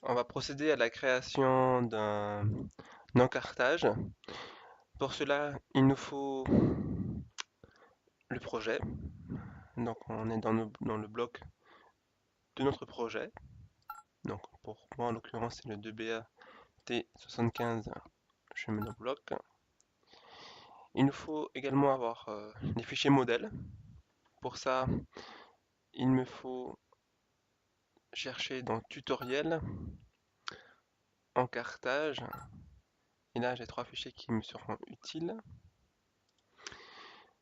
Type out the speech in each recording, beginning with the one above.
On va procéder à la création d'un encartage. Pour cela, il nous faut le projet. Donc on est dans le bloc de notre projet. Donc pour moi en l'occurrence c'est le 2BA T75. Je mets le bloc. Il nous faut également avoir les fichiers modèles. Pour ça, il me faut chercher dans tutoriel, encartage. Et là j'ai trois fichiers qui me seront utiles.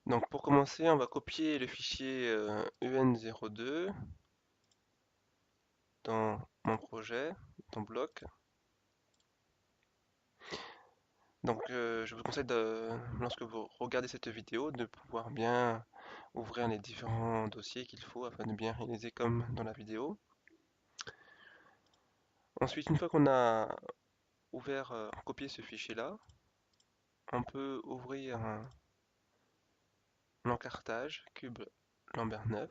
Donc pour commencer, on va copier le fichier EN02 dans mon projet, dans bloc. Donc je vous conseille lorsque vous regardez cette vidéo de pouvoir bien ouvrir les différents dossiers qu'il faut afin de bien réaliser comme dans la vidéo. Ensuite, une fois qu'on a ouvert, copié ce fichier-là, on peut ouvrir un encartage cube Lambert 9.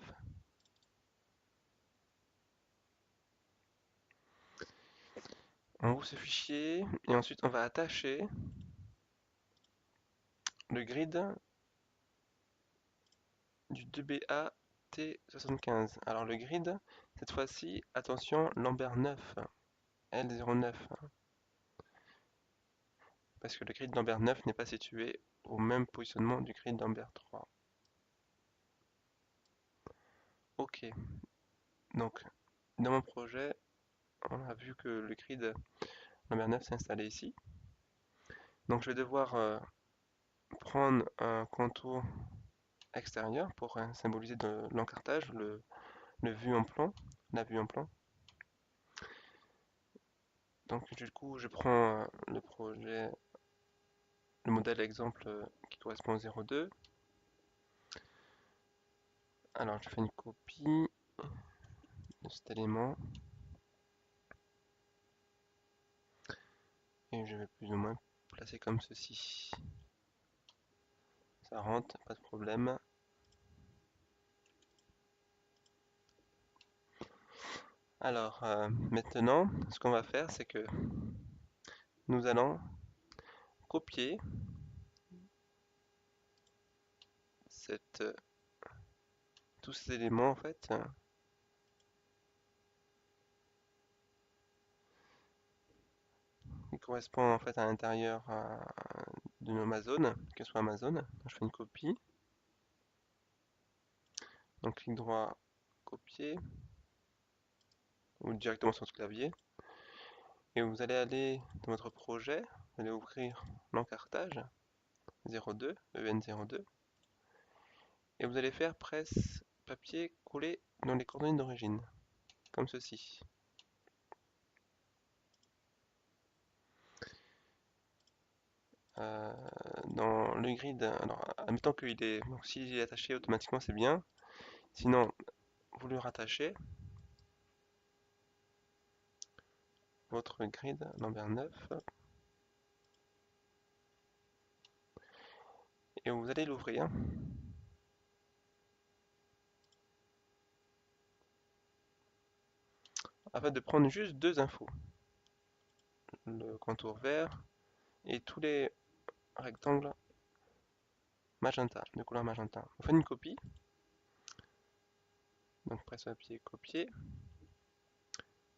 On ouvre ce fichier et ensuite on va attacher le grid du 2BA T75. Alors le grid, cette fois-ci, attention, Lambert 9, L09, parce que le grid Lambert 9 n'est pas situé au même positionnement du grid Lambert 3. Ok, donc dans mon projet, on a vu que le grid Lambert 9 s'est installé ici. Donc je vais devoir prendre un contour extérieur pour symboliser de l'encartage, le vue en plan, la vue en plan. Donc du coup, je prends le projet, le modèle exemple qui correspond au 02. Alors je fais une copie de cet élément et je vais plus ou moins placer comme ceci. Ça rentre, pas de problème. Alors maintenant, ce qu'on va faire, c'est que nous allons copier cette, tous ces éléments en fait. Qui correspond en fait à l'intérieur de ma zone, que ce soit ma zone. Je fais une copie. Donc clic droit, copier, ou directement sur le clavier. Et vous allez aller dans votre projet, vous allez ouvrir l'encartage 02, EN02, et vous allez faire presse papier coller dans les coordonnées d'origine, comme ceci. Euh, dans le grid, alors admettons qu'il est, donc s'il est attaché automatiquement c'est bien, sinon vous le rattachez, votre grid Lambert 9, et vous allez l'ouvrir. Afin de prendre juste deux infos, le contour vert et tous les rectangles magenta, de couleur magenta. On fait une copie, donc presse papier, copier.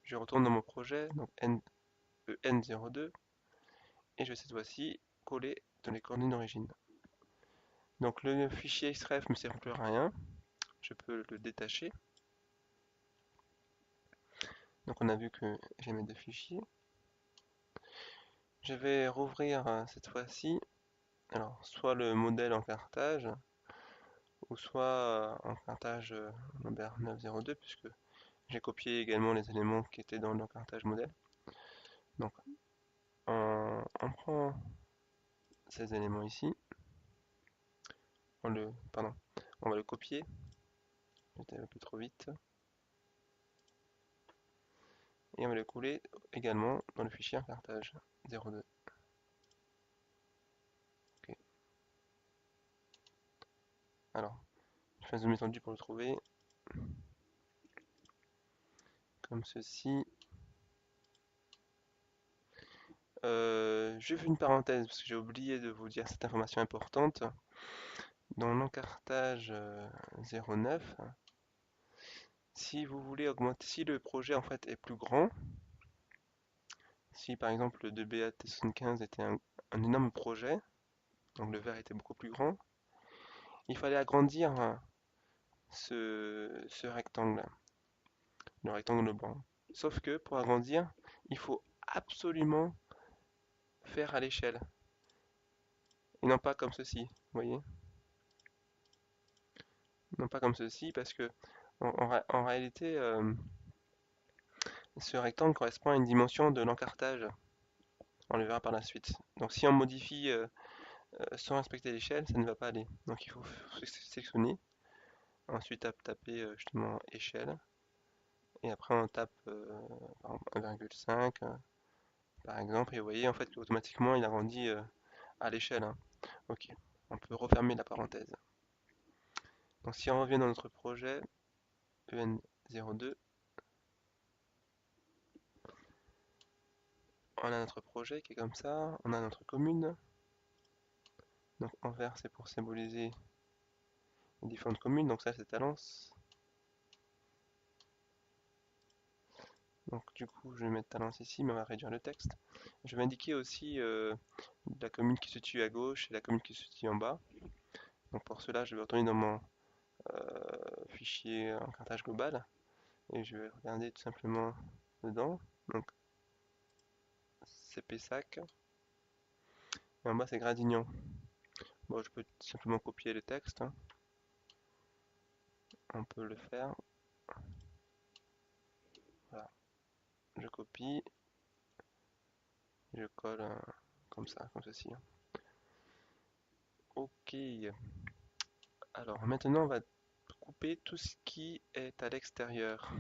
Je retourne dans mon projet, donc EN02, et je vais cette fois-ci coller dans les coordonnées d'origine. Donc le fichier XREF ne me sert plus à rien, je peux le détacher. Donc on a vu que j'ai mes deux fichiers. Je vais rouvrir cette fois-ci, alors soit le modèle en cartage, ou soit en cartage Lambert 902, puisque j'ai copié également les éléments qui étaient dans l'encartage modèle. Donc on prend ces éléments ici, on va le copier, j'étais un peu trop vite, et on va le coller également dans le fichier encartage 02. Ok. Alors, je fais un zoom étendu pour le trouver, comme ceci. J'ouvre une parenthèse parce que j'ai oublié de vous dire cette information importante. Dans l'encartage 09, si vous voulez augmenter, si le projet en fait est plus grand, si par exemple le 2BAT75 était un énorme projet, donc le verre était beaucoup plus grand, il fallait agrandir ce rectangle, le rectangle blanc. Sauf que pour agrandir, il faut absolument faire à l'échelle et non pas comme ceci, vous voyez? Non pas comme ceci parce que en réalité, ce rectangle correspond à une dimension de l'encartage. On le verra par la suite. Donc si on modifie sans respecter l'échelle, ça ne va pas aller. Donc il faut sélectionner, ensuite taper justement échelle, et après on tape par exemple 1,5 par exemple, et vous voyez en fait automatiquement il agrandit à l'échelle, hein. Ok, on peut refermer la parenthèse. Donc si on revient dans notre projet EN02, on a notre projet qui est comme ça, on a notre commune. Donc en vert c'est pour symboliser les différentes communes, donc ça c'est Talence. Donc du coup je vais mettre Talence ici, mais on va réduire le texte. Je vais indiquer aussi la commune qui se situe à gauche et la commune qui se situe en bas. Donc pour cela je vais retourner dans mon fichier encartage global et je vais regarder tout simplement dedans. Donc c'est Pessac et en bas c'est Gradignan. Bon, je peux simplement copier le texte, hein. On peut le faire. Voilà, je copie, je colle comme ça, comme ceci, hein. Ok, alors maintenant on va couper tout ce qui est à l'extérieur.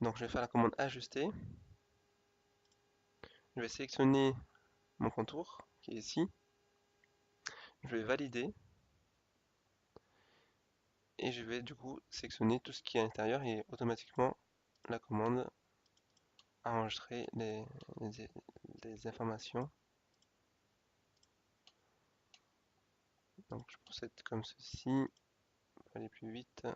Donc je vais faire la commande ajuster. Je vais sélectionner mon contour qui est ici. Je vais valider et je vais du coup sélectionner tout ce qui est à l'intérieur et automatiquement la commande a enregistré les informations. Donc je procède comme ceci pour aller plus vite.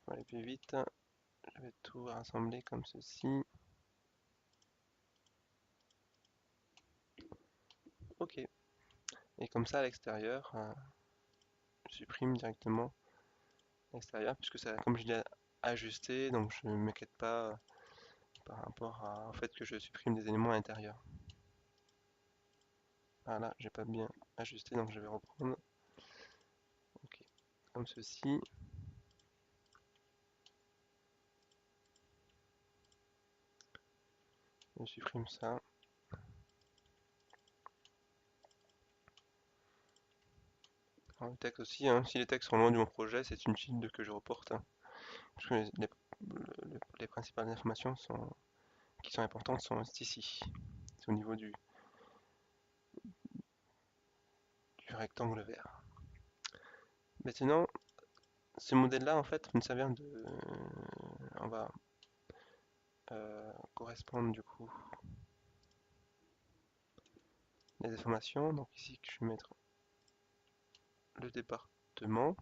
Pour aller plus vite, je vais tout rassembler comme ceci. Ok. Et comme ça à l'extérieur, je supprime directement l'extérieur puisque ça, comme je l'ai ajusté, donc je ne m'inquiète pas par rapport au fait que je supprime des éléments à l'intérieur. Voilà, j'ai pas bien ajusté, donc je vais reprendre. Ok, comme ceci. Je supprime ça. Alors, le texte aussi, hein, si les textes sont loin de mon projet, c'est inutile que je reporte, hein, parce que les principales informations qui sont importantes sont ici. C'est au niveau du rectangle vert. Maintenant, ce modèle-là, en fait, nous servir de... on va correspondre du coup les informations. Donc ici, je vais mettre le département.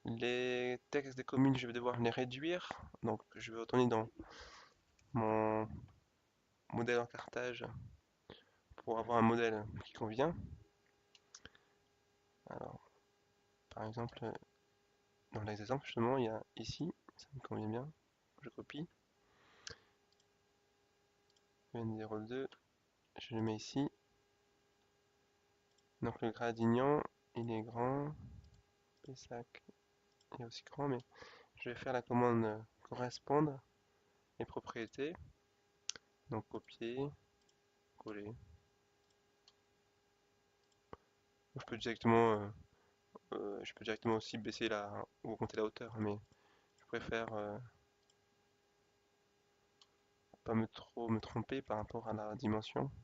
Les textes des communes, je vais devoir les réduire. Donc je vais retourner dans mon modèle encartage pour avoir un modèle qui convient. Alors, par exemple, dans l'exemple, justement, il y a ici, ça me convient bien. Je copie. UN02, je le mets ici. Donc le gradient, il est grand. Pessac, il est aussi grand, mais je vais faire la commande correspondre les propriétés. Donc copier, coller. Je peux directement aussi baisser ou augmenter la hauteur, mais je préfère pas trop me tromper par rapport à la dimension.